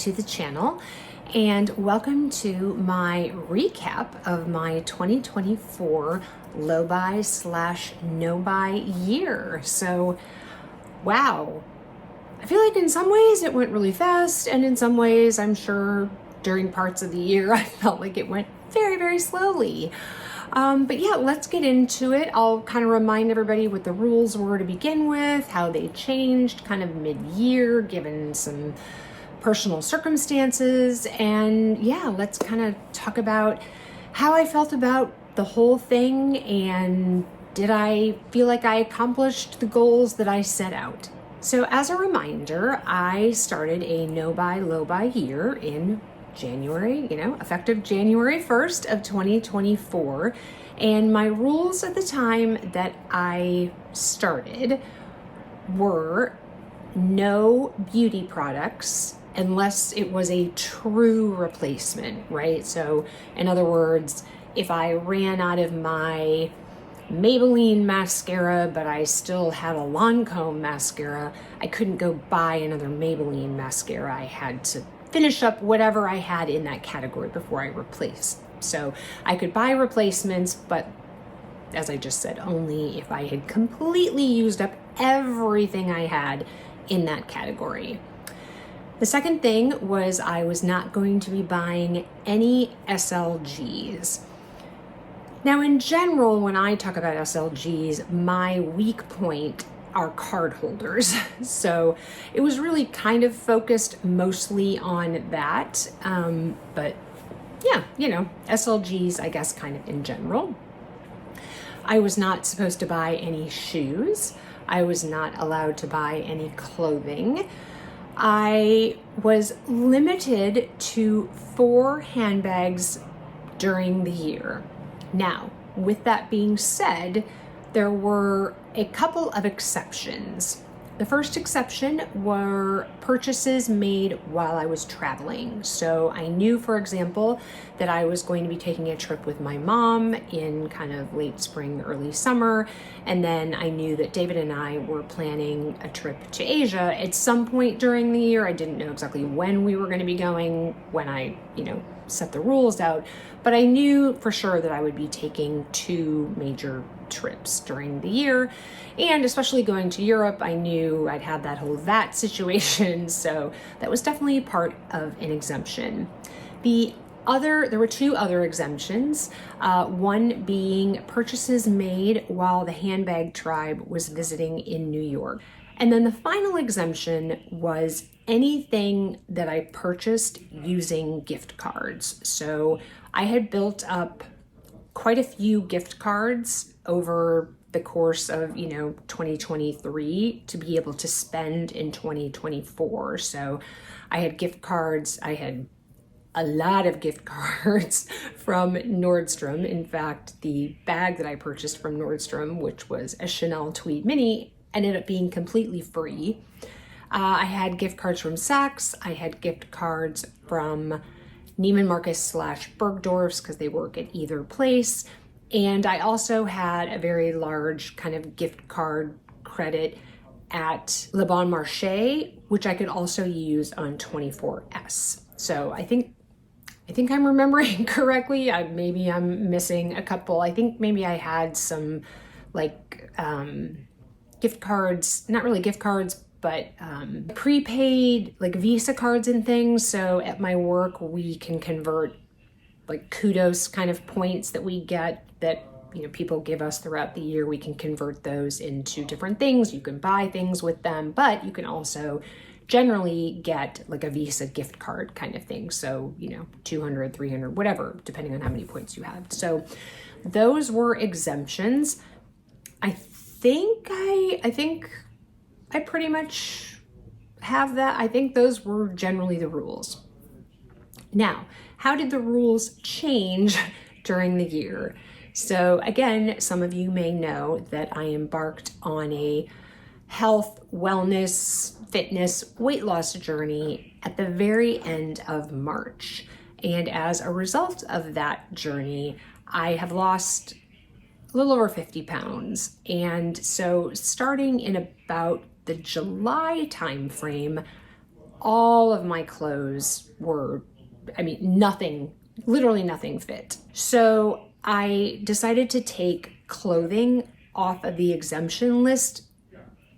to the channel and welcome to my recap of my 2024 low buy / no buy year. So, wow. I feel like in some ways it went really fast, and in some ways I'm sure during parts of the year I felt like it went very, very slowly. But yeah, let's get into it. I'll kind of remind everybody what the rules were to begin with, how they changed kind of mid-year given some personal circumstances, and yeah, let's kind of talk about how I felt about the whole thing and did I feel like I accomplished the goals that I set out. So as a reminder, I started a no buy, low buy year in January, effective January 1st of 2024. And my rules at the time that I started were no beauty products unless it was a true replacement, right? So in other words, if I ran out of my Maybelline mascara, but I still had a Lancome mascara, I couldn't go buy another Maybelline mascara. I had to finish up whatever I had in that category before I replaced. So I could buy replacements, but as I just said, only if I had completely used up everything I had in that category. The second thing was I was not going to be buying any SLGs. Now, in general, when I talk about SLGs, my weak point are card holders. So it was really kind of focused mostly on that. But yeah, SLGs, I guess, kind of in general. I was not supposed to buy any shoes. I was not allowed to buy any clothing. I was limited to 4 handbags during the year. Now, with that being said, there were a couple of exceptions. The first exception were purchases made while I was traveling. So I knew, for example, that I was going to be taking a trip with my mom in kind of late spring, early summer. And then I knew that David and I were planning a trip to Asia at some point during the year. I didn't know exactly when we were going to be going when I, set the rules out, but I knew for sure that I would be taking 2 major trips during the year, and especially going to Europe, I knew I'd have that whole VAT situation, so that was definitely part of an exemption. There were 2 other exemptions, one being purchases made while the Handbag tribe was visiting in New York. And then the final exemption was anything that I purchased using gift cards. So I had built up quite a few gift cards over the course of, 2023 to be able to spend in 2024. So I had gift cards. I had a lot of gift cards from Nordstrom. In fact, the bag that I purchased from Nordstrom, which was a Chanel Tweed Mini, ended up being completely free. I had gift cards from Saks. I had gift cards from Neiman Marcus / Bergdorf's because they work at either place. And I also had a very large kind of gift card credit at Le Bon Marché, which I could also use on 24S. So I think I'm remembering correctly. Maybe I'm missing a couple. I think maybe I had some gift cards, not really gift cards, but prepaid Visa cards and things. So at my work, we can convert kudos kind of points that we get that people give us throughout the year. We can convert those into different things. You can buy things with them, but you can also generally get a Visa gift card kind of thing. So, 200, 300, whatever, depending on how many points you have. So those were exemptions. I think I pretty much have that. I think those were generally the rules. Now, how did the rules change during the year? So again, some of you may know that I embarked on a health, wellness, fitness, weight loss journey at the very end of March. And as a result of that journey, I have lost a little over 50 pounds. And so starting in about the July timeframe, all of my clothes were, I mean, nothing, literally nothing fit. So I decided to take clothing off of the exemption list,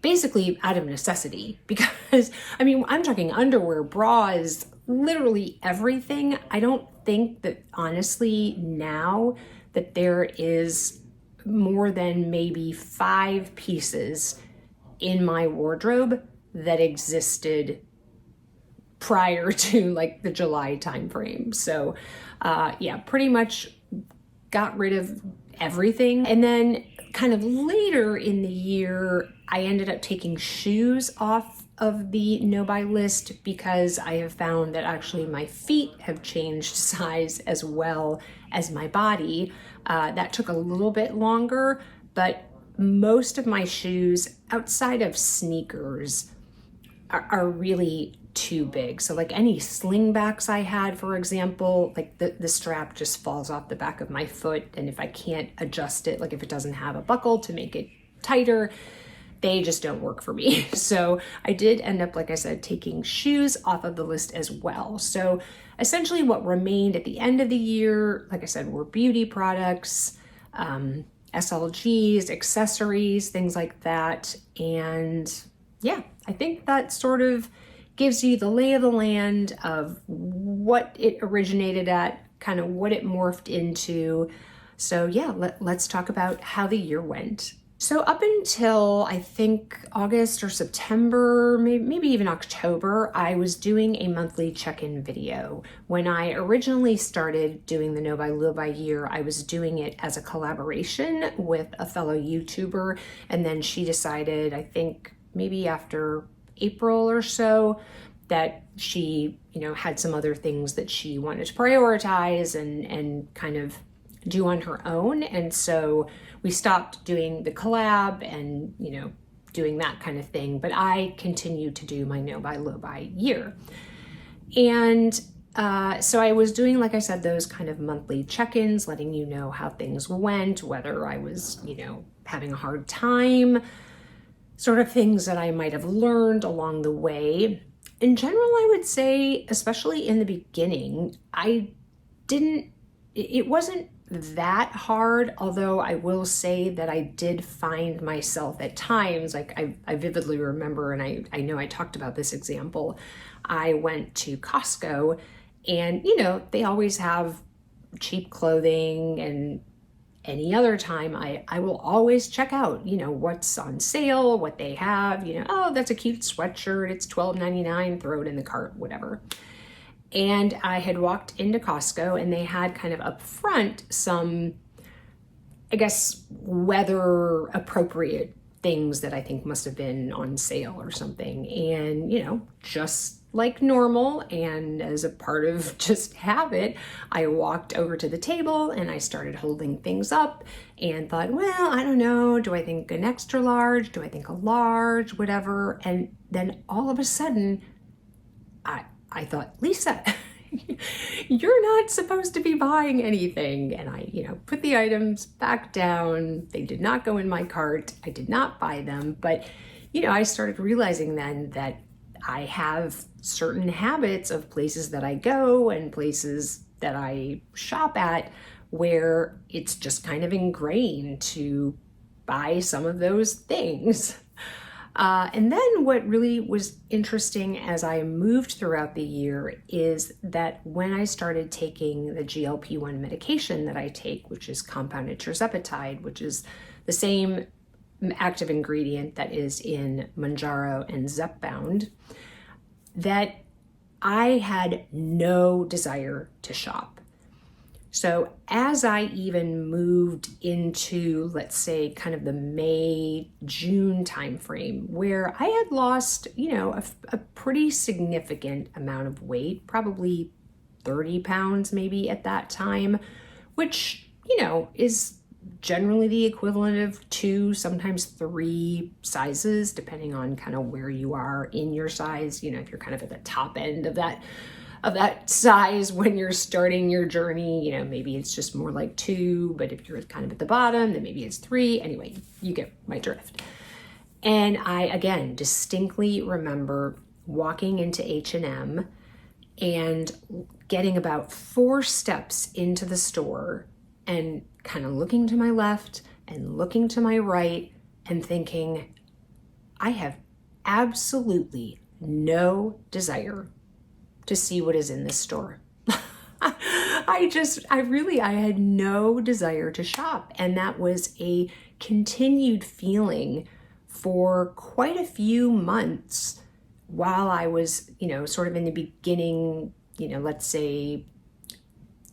basically out of necessity, because I mean, I'm talking underwear, bras, literally everything. I don't think that honestly now that there is more than maybe 5 pieces in my wardrobe that existed prior to like the July timeframe. So yeah, pretty much got rid of everything. And then kind of later in the year, I ended up taking shoes off of the no-buy list because I have found that actually my feet have changed size as well as my body. That took a little bit longer, but most of my shoes outside of sneakers are really too big. So like any slingbacks I had, for example, like the strap just falls off the back of my foot. And if I can't adjust it, like if it doesn't have a buckle to make it tighter, they just don't work for me. So I did end up, like I said, taking shoes off of the list as well. So essentially what remained at the end of the year, like I said, were beauty products, SLGs, accessories, things like that. And yeah, I think that sort of gives you the lay of the land of what it originated at, kind of what it morphed into. So yeah, let's talk about how the year went. So up until I think August or September, maybe even October, I was doing a monthly check-in video. When I originally started doing the No Buy Low Buy year, I was doing it as a collaboration with a fellow YouTuber, and then she decided, I think maybe after April or so, that she, you know, had some other things that she wanted to prioritize and kind of do on her own. And so we stopped doing the collab and, you know, doing that kind of thing. But I continued to do my No Buy Low Buy year. And so I was doing, like I said, those kind of monthly check-ins, letting you know how things went, whether I was, you know, having a hard time, sort of things that I might have learned along the way. In general, I would say, especially in the beginning, it wasn't that hard, although I will say that I did find myself at times, like I vividly remember, and I know I talked about this example, I went to Costco and, you know, they always have cheap clothing, and any other time I will always check out, you know, what's on sale, what they have, you know, oh, that's a cute sweatshirt, it's $12.99, throw it in the cart, whatever. And I had walked into Costco and they had kind of up front some, I guess, weather appropriate things that I think must have been on sale or something. And, you know, just like normal and as a part of just habit, I walked over to the table and I started holding things up and thought, well, I don't know, do I think an extra large? Do I think a large? Whatever. And then all of a sudden, I thought, Lisa, you're not supposed to be buying anything. And I, you know, put the items back down. They did not go in my cart. I did not buy them. But, you know, I started realizing then that I have certain habits of places that I go and places that I shop at where it's just kind of ingrained to buy some of those things. And then what really was interesting as I moved throughout the year is that when I started taking the GLP-1 medication that I take, which is compounded tirzepatide, which is the same active ingredient that is in Mounjaro and Zepbound, that I had no desire to shop. So as I even moved into, let's say, kind of the May, June timeframe, where I had lost, you know, a pretty significant amount of weight, probably 30 pounds maybe at that time, which, you know, is generally the equivalent of 2, sometimes 3 sizes, depending on kind of where you are in your size. You know, if you're kind of at the top end of that size when you're starting your journey, you know, maybe it's just more like 2, but if you're kind of at the bottom, then maybe it's 3. Anyway, you get my drift. And I, again, distinctly remember walking into H&M and getting about 4 steps into the store and kind of looking to my left and looking to my right and thinking, I have absolutely no desire to see what is in this store. I had no desire to shop. And that was a continued feeling for quite a few months while I was, sort of in the beginning, let's say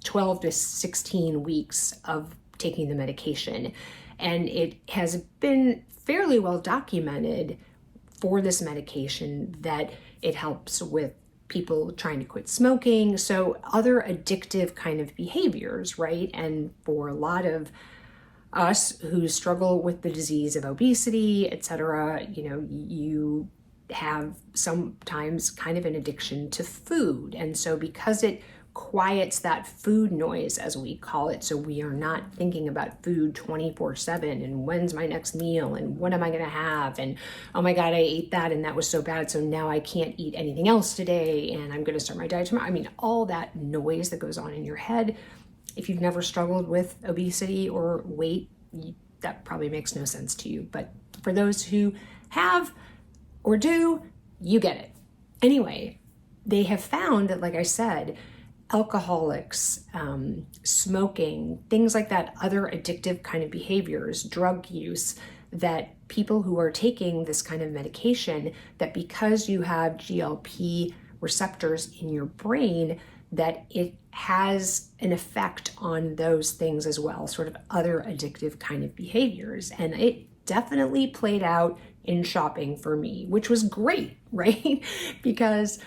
12 to 16 weeks of taking the medication. And it has been fairly well documented for this medication that it helps with people trying to quit smoking, so other addictive kind of behaviors, right? And for a lot of us who struggle with the disease of obesity, etc., you have sometimes kind of an addiction to food. And so because it quiets that food noise, as we call it, so we are not thinking about food 24/7 and when's my next meal and what am I going to have, and oh my god, I ate that and that was so bad, so now I can't eat anything else today and I'm going to start my diet tomorrow. I mean, all that noise that goes on in your head. If you've never struggled with obesity or weight, that probably makes no sense to you, but for those who have or do, you get it. Anyway, they have found that, like I said, alcoholics, smoking, things like that, other addictive kind of behaviors, drug use, that people who are taking this kind of medication, that because you have GLP receptors in your brain, that it has an effect on those things as well, sort of other addictive kind of behaviors. And it definitely played out in shopping for me, which was great, right? Because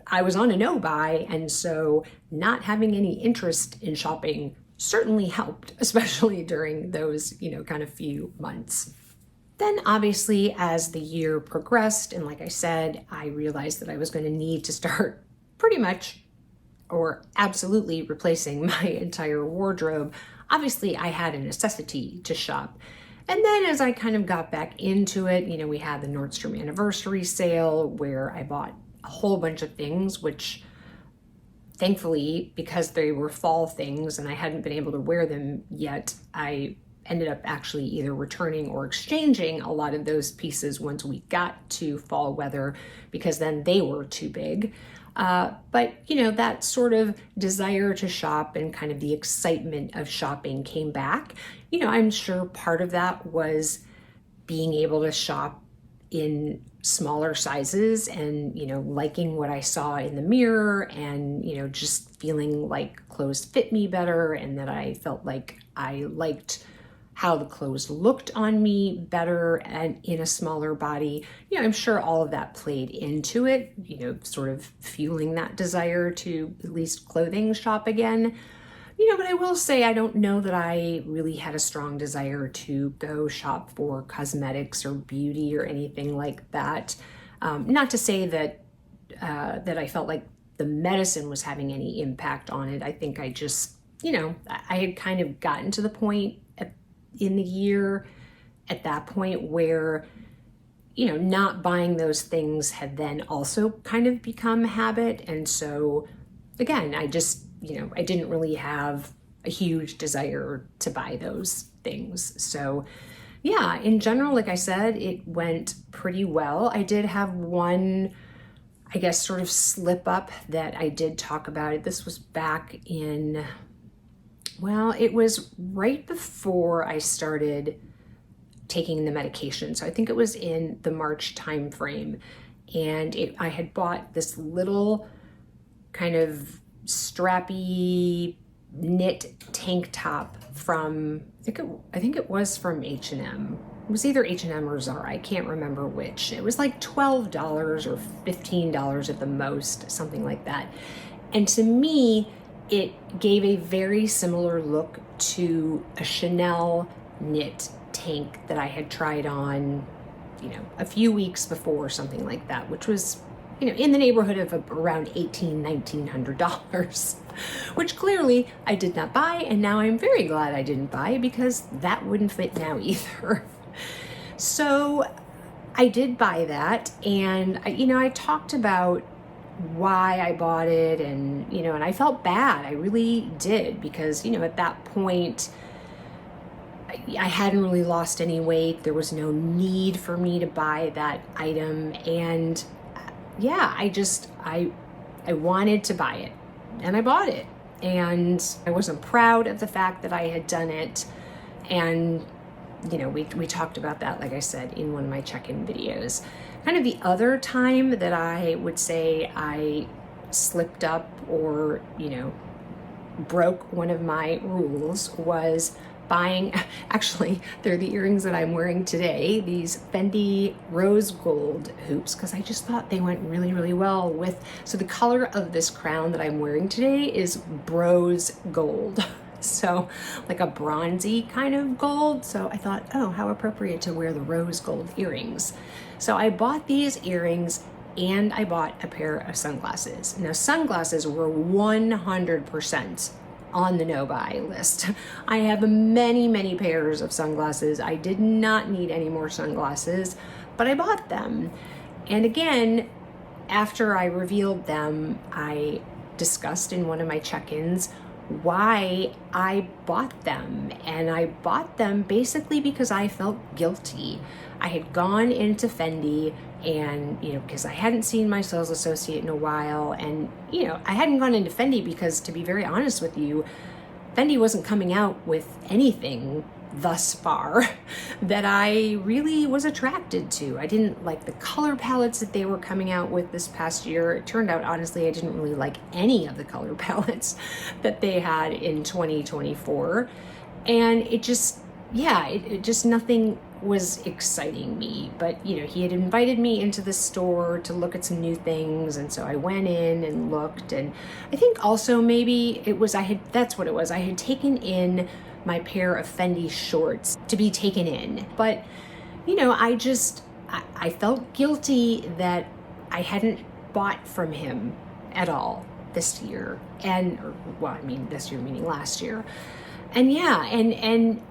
I was on a no buy, and so not having any interest in shopping certainly helped, especially during those, kind of few months. Then obviously as the year progressed, and like I said, I realized that I was going to need to start pretty much or absolutely replacing my entire wardrobe. Obviously I had a necessity to shop. And then as I kind of got back into it, we had the Nordstrom anniversary sale where I bought a whole bunch of things, which thankfully, because they were fall things and I hadn't been able to wear them yet, I ended up actually either returning or exchanging a lot of those pieces once we got to fall weather, because then they were too big. But that sort of desire to shop and kind of the excitement of shopping came back. I'm sure part of that was being able to shop in smaller sizes and, liking what I saw in the mirror and, just feeling like clothes fit me better and that I felt like I liked how the clothes looked on me better and in a smaller body. I'm sure all of that played into it, sort of fueling that desire to at least clothing shop again. But I will say I don't know that I really had a strong desire to go shop for cosmetics or beauty or anything like that. Not to say that that I felt like the medicine was having any impact on it. I think I just, I had kind of gotten to the point in the year at that point where, not buying those things had then also kind of become a habit. And so again, I just, I didn't really have a huge desire to buy those things. So yeah, in general, like I said, it went pretty well. I did have one, I guess, sort of slip up that I did talk about it. This was back in, well, it was right before I started taking the medication. So I think it was in the March timeframe. And I had bought this little kind of strappy knit tank top from, I think it was from H&M. It was either H&M or Zara, I can't remember which. It was like $12 or $15 at the most, something like that. And to me, it gave a very similar look to a Chanel knit tank that I had tried on, a few weeks before, something like that, which was, in the neighborhood of around $1,900, which clearly I did not buy. And now I'm very glad I didn't buy because that wouldn't fit now either. So I did buy that, and I talked about why I bought it, and and I felt bad. I really did, because at that point I hadn't really lost any weight. There was no need for me to buy that item, and yeah, I wanted to buy it, and I bought it, and I wasn't proud of the fact that I had done it. And we talked about that, like I said, in one of my check-in videos. Kind of the other time that I would say I slipped up or broke one of my rules was buying, actually, they're the earrings that I'm wearing today, these Fendi rose gold hoops, because I just thought they went really, really well with, so the color of this crown that I'm wearing today is rose gold. So like a bronzy kind of gold. So I thought, oh, how appropriate to wear the rose gold earrings. So I bought these earrings, and I bought a pair of sunglasses. Now, sunglasses were 100% on the no-buy list. I have many, many pairs of sunglasses. I did not need any more sunglasses, but I bought them. And again, after I revealed them, I discussed in one of my check-ins why I bought them. And I bought them basically because I felt guilty. I had gone into Fendi, and because I hadn't seen my sales associate in a while, and I hadn't gone into Fendi because, to be very honest with you, Fendi wasn't coming out with anything thus far that I really was attracted to. I didn't like the color palettes that they were coming out with this past year. It turned out, honestly, I didn't really like any of the color palettes that they had in 2024. And it just, it just, nothing was exciting me. But he had invited me into the store to look at some new things, and so I went in and looked. And I think also maybe it was that's what it was. I had taken in my pair of Fendi shorts to be taken in, but I felt guilty that I hadn't bought from him at all this year. And this year meaning last year. And and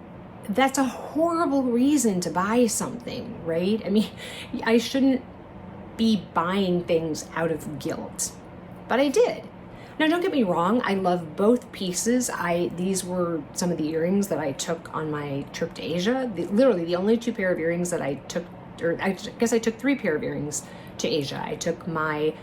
that's a horrible reason to buy something, right? I shouldn't be buying things out of guilt, but I did. Now, don't get me wrong, I love both pieces. These were some of the earrings that I took on my trip to Asia. Literally the only 2 pair of earrings that I took, or I guess I took 3 pair of earrings to Asia. I took my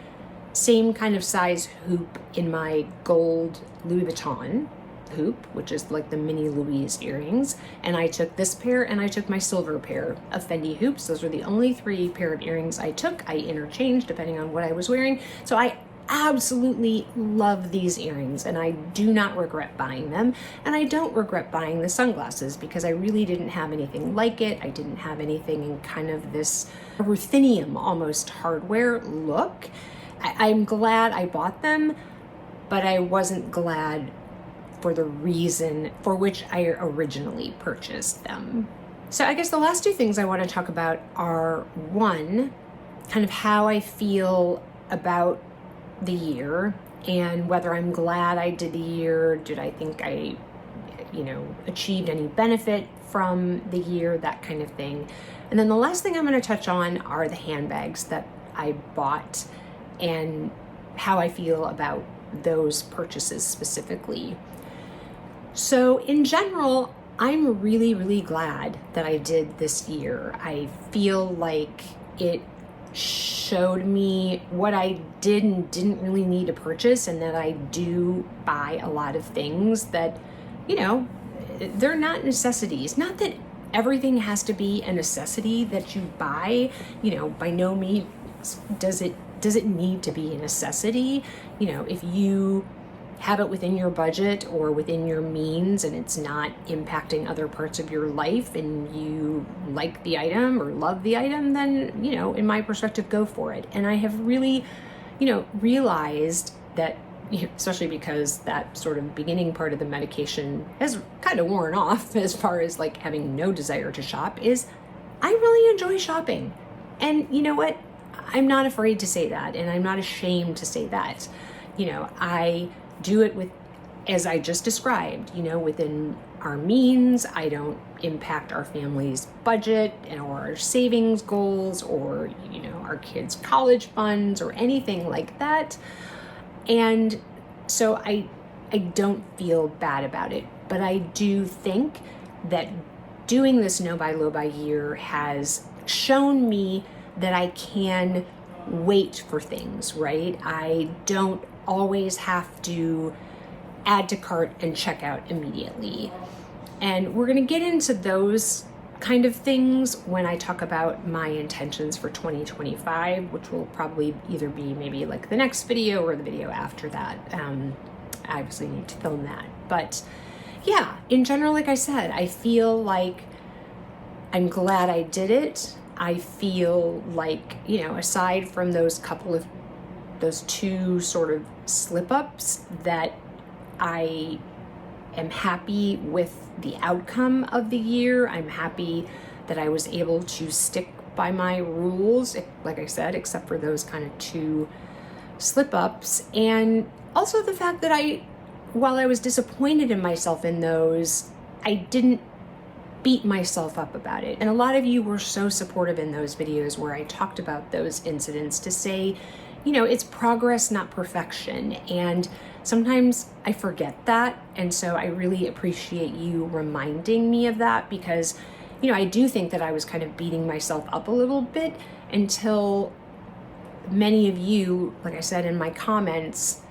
same kind of size hoop in my gold Louis Vuitton hoop, which is like the mini Louise earrings, and I took this pair, and I took my silver pair of Fendi hoops. Those were the only 3 pair of earrings I took. I interchanged depending on what I was wearing. So I absolutely love these earrings, and I do not regret buying them. And I don't regret buying the sunglasses, because I really didn't have anything like it. I didn't have anything in kind of this ruthenium almost hardware look. I'm glad I bought them, but I wasn't glad for the reason for which I originally purchased them. So I guess the last 2 things I want to talk about are, one, kind of how I feel about the year, and whether I'm glad I did the year. Did I think I achieved any benefit from the year, that kind of thing. And then the last thing I'm going to touch on are the handbags that I bought, and how I feel about those purchases specifically. So in general, I'm really, really glad that I did this year. I feel like it showed me what I did and didn't really need to purchase, and that I do buy a lot of things that, they're not necessities. Not that everything has to be a necessity that you buy. By no means does it need to be a necessity. If you have it within your budget or within your means, and it's not impacting other parts of your life, and you like the item or love the item, then, in my perspective, go for it. And I have really, realized that, especially because that sort of beginning part of the medication has kind of worn off, as far as like having no desire to shop, is I really enjoy shopping. And you know what? I'm not afraid to say that, and I'm not ashamed to say that. I do it with, as I just described, within our means. I don't impact our family's budget or our savings goals or, you know, our kids' college funds or anything like that. And so I don't feel bad about it, but I do think that doing this no buy low buy year has shown me that I can wait for things, right? I don't always have to add to cart and check out immediately. And we're going to get into those kind of things when I talk about my intentions for 2025, which will probably either be maybe like the next video or the video after that. I obviously need to film that. But yeah, in general, like I said, I feel like I'm glad I did it. I feel like, you know, aside from those two sort of slip ups, that I am happy with the outcome of the year. I'm happy that I was able to stick by my rules, like I said, except for those kind of two slip ups. And also the fact that while I was disappointed in myself in those, I didn't beat myself up about it. And a lot of you were so supportive in those videos where I talked about those incidents to say, you know, it's progress, not perfection. And sometimes I forget that. And so I really appreciate you reminding me of that, because, you know, I do think that I was kind of beating myself up a little bit until many of you, like I said in my comments,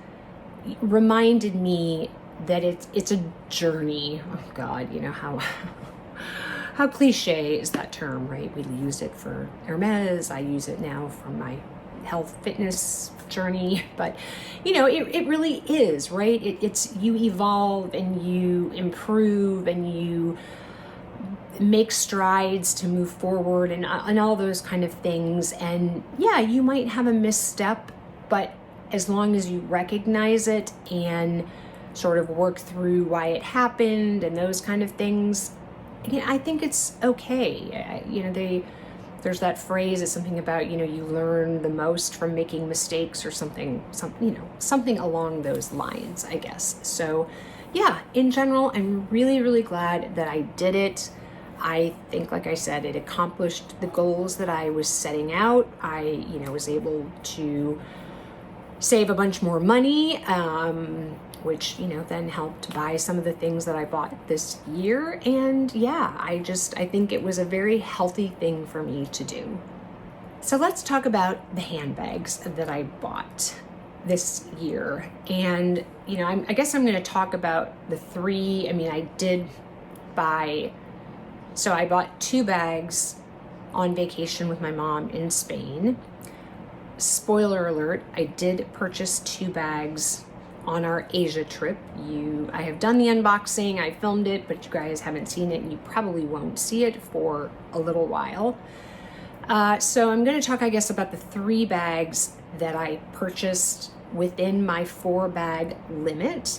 reminded me that it's a journey. Oh God, you know how cliche is that term, right? We used it for Hermes. I use it now for my health fitness journey, but you know, it really is, right? It's you evolve and you improve and you make strides to move forward and all those kind of things. And yeah, you might have a misstep, but as long as you recognize it and sort of work through why it happened and those kind of things, you know, I think it's okay. You know, there's that phrase, it's something about, you know, you learn the most from making mistakes or something, you know, something along those lines, I guess. So yeah, in general, I'm really, really glad that I did it. I think, like I said, it accomplished the goals that I was setting out. I, you know, was able to save a bunch more money, which, you know, then helped buy some of the things that I bought this year. And yeah, I think it was a very healthy thing for me to do. So let's talk about the handbags that I bought this year. And, you know, I guess I'm going to talk about the three. I mean, I bought 2 bags on vacation with my mom in Spain. Spoiler alert, I did purchase 2 bags on our Asia trip. I have done the unboxing, I filmed it, but you guys haven't seen it and you probably won't see it for a little while. So I'm going to talk, I guess, about the 3 bags that I purchased within my 4-bag limit.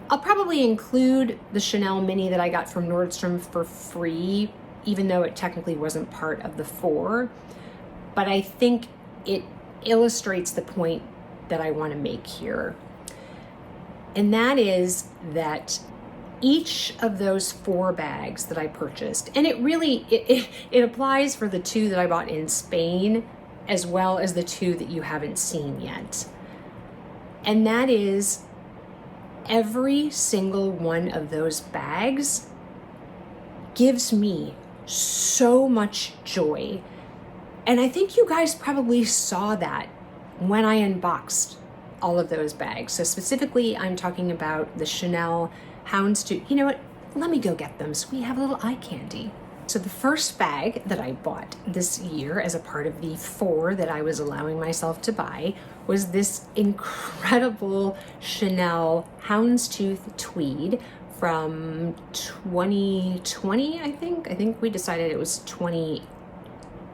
I'll probably include the Chanel mini that I got from Nordstrom for free, even though it technically wasn't part of the 4. But I think it illustrates the point that I want to make here. And that is that each of those 4 bags that I purchased, and it applies for the 2 that I bought in Spain, as well as the 2 that you haven't seen yet. And that is, every single one of those bags gives me so much joy. And I think you guys probably saw that when I unboxed all of those bags. So specifically, I'm talking about the Chanel Houndstooth. You know what? Let me go get them so we have a little eye candy. So the first bag that I bought this year as a part of the 4 that I was allowing myself to buy was this incredible Chanel Houndstooth tweed from 2020, I think. I think we decided it was 20S,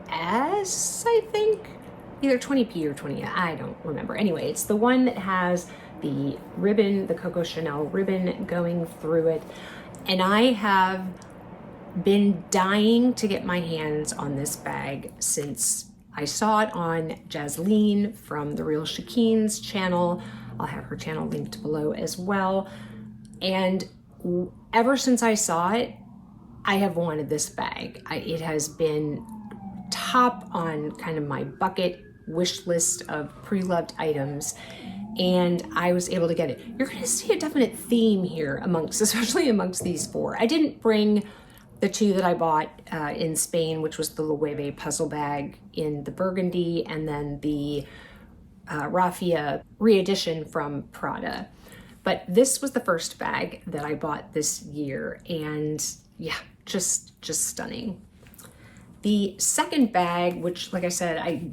I think. Either 20P or 20, I don't remember. Anyway, it's the one that has the ribbon, the Coco Chanel ribbon going through it. And I have been dying to get my hands on this bag since I saw it on Jasleen from The Real Shakeen's channel. I'll have her channel linked below as well. And ever since I saw it, I have wanted this bag. It has been top on kind of my bucket wish list of pre-loved items, and I was able to get it. You're going to see a definite theme here especially amongst these four. I didn't bring the two that I bought in Spain, which was the Loewe puzzle bag in the burgundy, and then the raffia re-edition from Prada. But this was the first bag that I bought this year, and yeah, just stunning. The second bag, which, like I said, I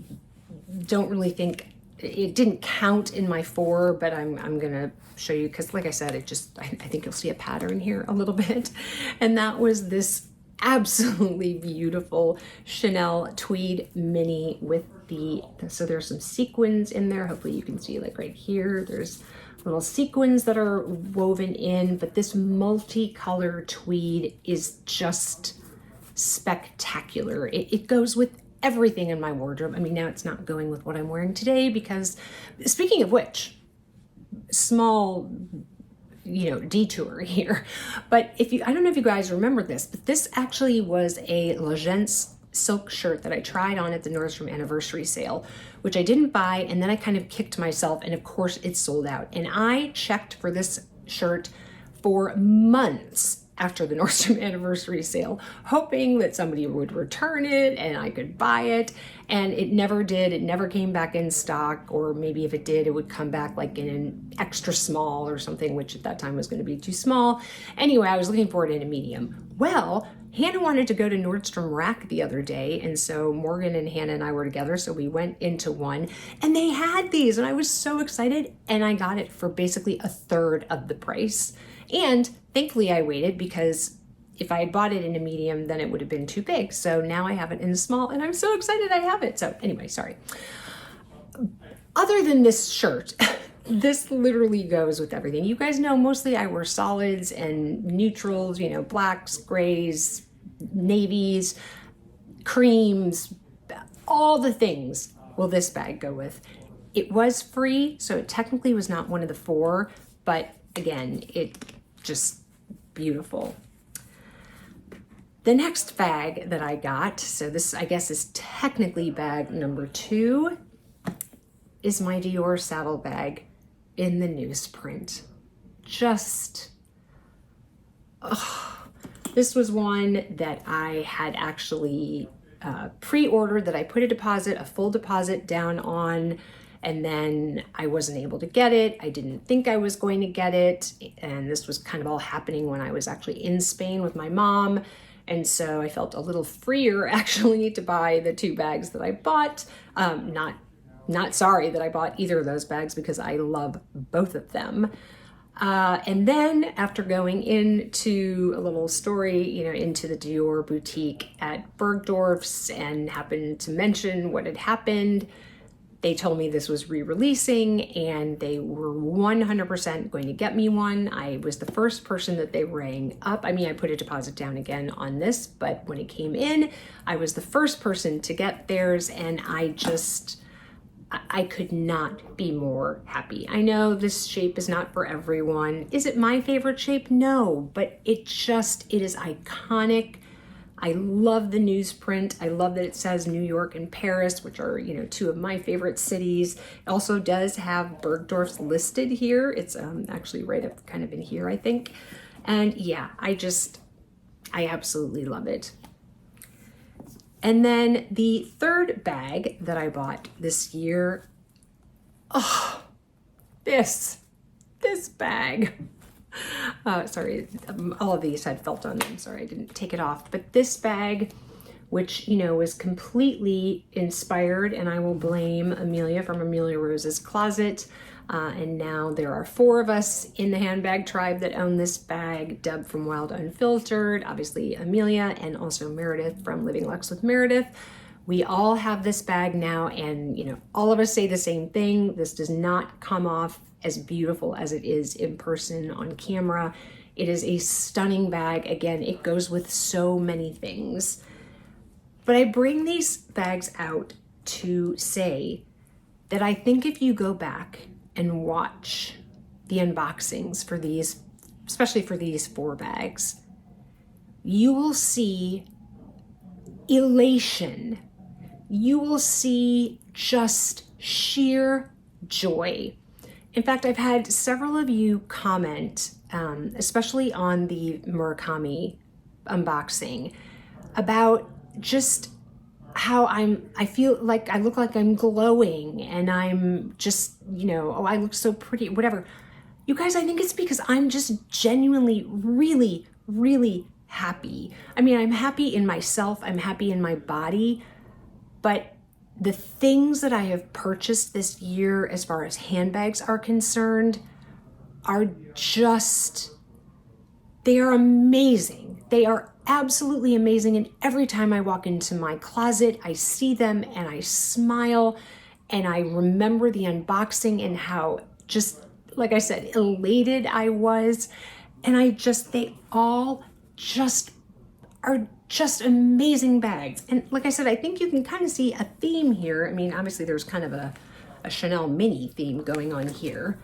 don't really think it didn't count in my four, but I'm gonna show you because, like I said, I think you'll see a pattern here a little bit, and that was this absolutely beautiful Chanel tweed mini with so there's some sequins in there. Hopefully you can see, like right here, there's little sequins that are woven in, but this multicolor tweed is just spectacular. It goes with everything in my wardrobe. I mean, now it's not going with what I'm wearing today because, speaking of which, small, detour here. But I don't know if you guys remember this, but this actually was a Legence silk shirt that I tried on at the Nordstrom anniversary sale, which I didn't buy, and then I kind of kicked myself, and of course it sold out. And I checked for this shirt for months after the Nordstrom anniversary sale, hoping that somebody would return it and I could buy it, and it never did. It never came back in stock, or maybe if it did, it would come back like in an extra small or something, which at that time was going to be too small. Anyway, I was looking for it in a medium. Well, Hannah wanted to go to Nordstrom Rack the other day, and so Morgan and Hannah and I were together, so we went into one, and they had these, and I was so excited, and I got it for basically a third of the price. And thankfully I waited, because if I had bought it in a medium, then it would have been too big. So now I have it in a small, and I'm so excited I have it. So anyway, sorry. Other than this shirt, this literally goes with everything. You guys know mostly I wear solids and neutrals, blacks, grays, navies, creams, all the things will this bag go with. It was free, so it technically was not one of the four, but again, it just beautiful. The next bag that I got, so this I guess is technically bag number 2, is my Dior saddle bag in the newsprint. This was one that I had actually pre-ordered, that I put a full deposit down on, and then I wasn't able to get it. I didn't think I was going to get it, and this was kind of all happening when I was actually in Spain with my mom, and so I felt a little freer actually to buy the 2 bags that I bought. Not sorry that I bought either of those bags, because I love both of them. And then after going into a little story, into the Dior boutique at Bergdorf's, and happened to mention what had happened, they told me this was re-releasing, and they were 100% going to get me one. I was the first person that they rang up. I mean, I put a deposit down again on this, but when it came in, I was the first person to get theirs, and I could not be more happy. I know this shape is not for everyone. Is it my favorite shape? No, but it is iconic. I love the newsprint. I love that it says New York and Paris, which are, 2 of my favorite cities. It also does have Bergdorf's listed here. It's actually right up kind of in here, I think. And yeah, I absolutely love it. And then the third bag that I bought this year, this bag. Sorry, all of these had felt on them. Sorry, I didn't take it off. But this bag, which, was completely inspired, and I will blame Amelia from Amelia Rose's Closet. And now there are 4 of us in the handbag tribe that own this bag. Deb from Wild Unfiltered, obviously Amelia, and also Meredith from Living Luxe with Meredith. We all have this bag now, and all of us say the same thing. This does not come off as beautiful as it is in person on camera. It is a stunning bag. Again, it goes with so many things. But I bring these bags out to say that I think if you go back and watch the unboxings for these especially for these 4 bags, you will see elation. You will see just sheer joy. In fact, I've had several of you comment, especially on the Murakami unboxing, about just how I feel like I look like I'm glowing and I'm just, oh, I look so pretty, whatever. You guys, I think it's because I'm just genuinely really, really happy. I mean, I'm happy in myself, I'm happy in my body, but the things that I have purchased this year as far as handbags are concerned are just, they are amazing. They are absolutely amazing. And every time I walk into my closet, I see them and I smile and I remember the unboxing and how just, like I said, elated I was. And they all just are just amazing bags. And like I said, I think you can kind of see a theme here. I mean, obviously there's kind of a Chanel mini theme going on here,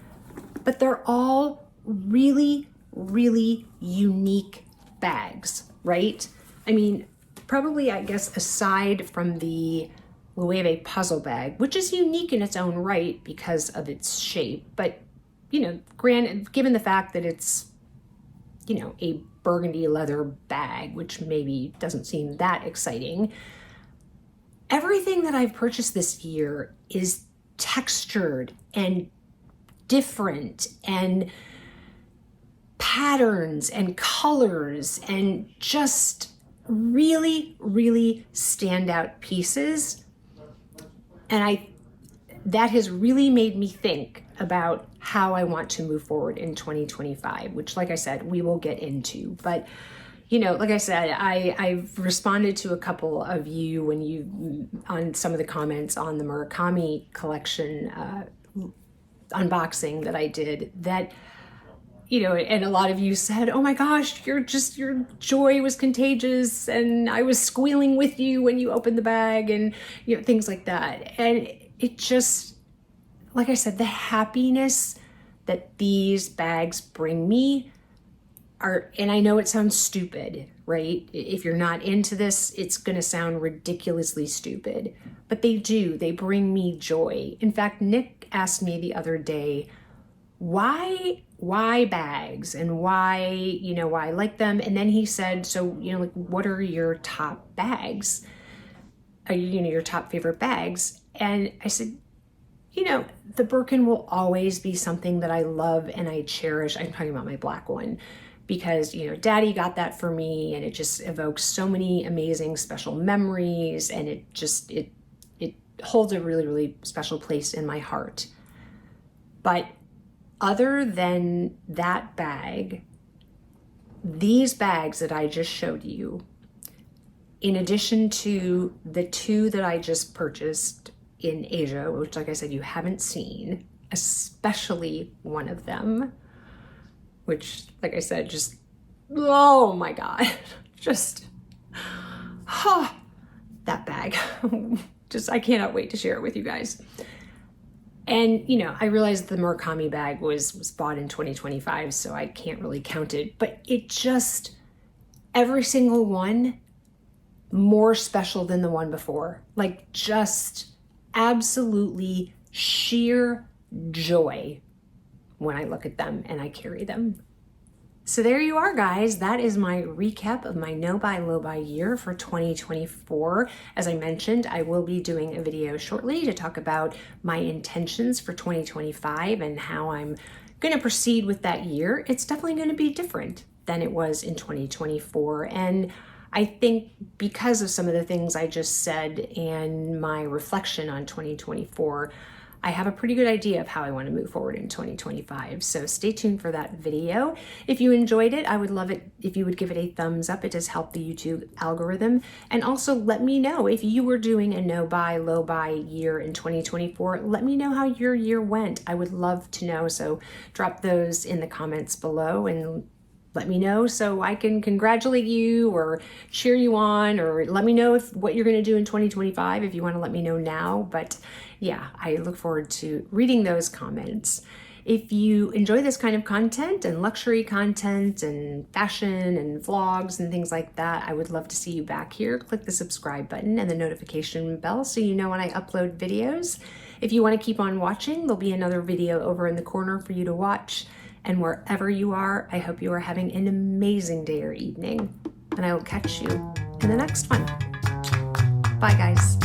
but they're all really, really unique bags, right? I mean, probably, I guess, aside from the Loewe puzzle bag, which is unique in its own right because of its shape, but, granted, given the fact that it's, a burgundy leather bag, which maybe doesn't seem that exciting, everything that I've purchased this year is textured and different and patterns and colors and just really, really standout pieces. And that has really made me think about how I want to move forward in 2025, which, like I said, we will get into. But, like I said, I've responded to a couple of you on some of the comments on the Murakami collection unboxing that I did, that, and a lot of you said, oh my gosh, your joy was contagious and I was squealing with you when you opened the bag and, things like that. And it just, like I said, the happiness that these bags bring me and I know it sounds stupid, right? If you're not into this, it's going to sound ridiculously stupid, but they bring me joy. In fact, Nick asked me the other day, why bags and why I like them. And then he said, so, like, what are your top bags? Your top favorite bags? And I said, the Birkin will always be something that I love and I cherish. I'm talking about my black one because, Daddy got that for me and it just evokes so many amazing special memories and it holds a really, really special place in my heart. But other than that bag, these bags that I just showed you, in addition to the 2 that I just purchased in Asia, which, like I said, you haven't seen, especially one of them, which, like I said, just, oh my God, just, that bag. Just, I cannot wait to share it with you guys. And, I realized the Murakami bag was bought in 2025, so I can't really count it, but it just, every single one, more special than the one before. Like, just absolutely sheer joy when I look at them and I carry them. So there you are, guys. That is my recap of my no buy, low buy year for 2024. As I mentioned, I will be doing a video shortly to talk about my intentions for 2025 and how I'm going to proceed with that year. It's definitely going to be different than it was in 2024. And I think because of some of the things I just said and my reflection on 2024, I have a pretty good idea of how I want to move forward in 2025. So stay tuned for that video. If you enjoyed it, I would love it if you would give it a thumbs up. It does help the YouTube algorithm. And also let me know if you were doing a no buy, low buy year in 2024. Let me know how your year went. I would love to know. So drop those in the comments below and let me know so I can congratulate you or cheer you on, or let me know what you're going to do in 2025 if you want to let me know now. But yeah, I look forward to reading those comments. If you enjoy this kind of content and luxury content and fashion and vlogs and things like that, I would love to see you back here. Click the subscribe button and the notification bell so you know when I upload videos. If you want to keep on watching, there'll be another video over in the corner for you to watch. And wherever you are, I hope you are having an amazing day or evening. And I will catch you in the next one. Bye, guys.